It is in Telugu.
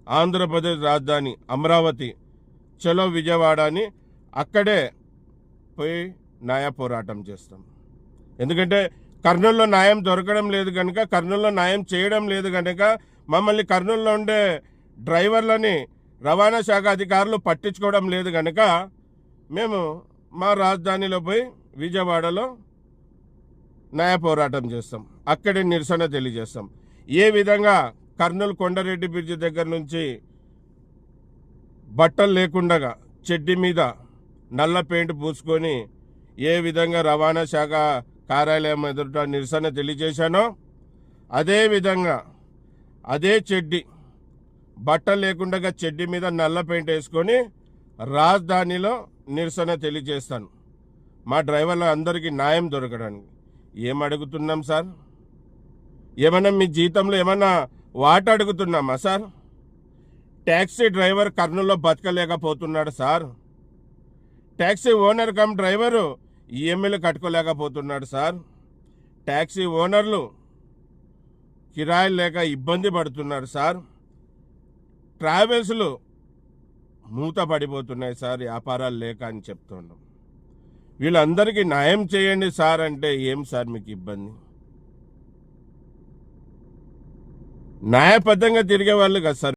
ఆంధ్రప్రదేశ్ రాజధాని అమరావతి, చలో విజయవాడ అని అక్కడే పోయి న్యాయ పోరాటం చేస్తాం. ఎందుకంటే కర్నూలులో న్యాయం దొరకడం లేదు కనుక, కర్నూలులో న్యాయం చేయడం లేదు కనుక మమ్మల్ని కర్నూలులో ఉండే డ్రైవర్లని రవాణా శాఖ అధికారులు పట్టించుకోవడం లేదు కనుక మేము మా రాజధానిలో పోయి విజయవాడలో న్యాయ పోరాటం చేస్తాం, అక్కడే నిరసన తెలియజేస్తాం. ఏ విధంగా కర్నూలు కొండారెడ్డి బ్రిడ్జి దగ్గర నుంచి బట్టలు లేకుండా చెడ్డి మీద నల్ల పెయింట్ పూసుకొని ఏ విధంగా రవాణా శాఖ కార్యాలయం ఎదుట నిరసన తెలియజేశానో అదే విధంగా అదే చెడ్డి బట్టలు లేకుండా చెడ్డి మీద నల్ల పెయింట్ వేసుకొని రాజధానిలో నిరసన తెలియజేస్తాను, మా డ్రైవర్ల అందరికీ న్యాయం దొరకడానికి. ఏం అడుగుతున్నాం సార్? ఏమన్నా మీ జీతంలో ఏమన్నా వాట అడుగుతున్నామా సార్? ట్యాక్సీ డ్రైవర్ కర్నూలులో బతకలేకపోతున్నాడు sir. Taxi owner cum driver ఈఎంఐలు కట్టుకోలేకపోతున్నాడు సార్. ట్యాక్సీ ఓనర్లు కిరాయిలు లేక ఇబ్బంది పడుతున్నారు సార్. ట్రావెల్స్లు మూత పడిపోతున్నాయి సార్, వ్యాపారాలు లేక అని చెప్తున్నాం. వీళ్ళందరికీ న్యాయం చేయండి సార్ అంటే ఏం సార్ మీకు ఇబ్బంది? న్యాయబద్ధంగా తిరిగే వాళ్ళు కదా సార్.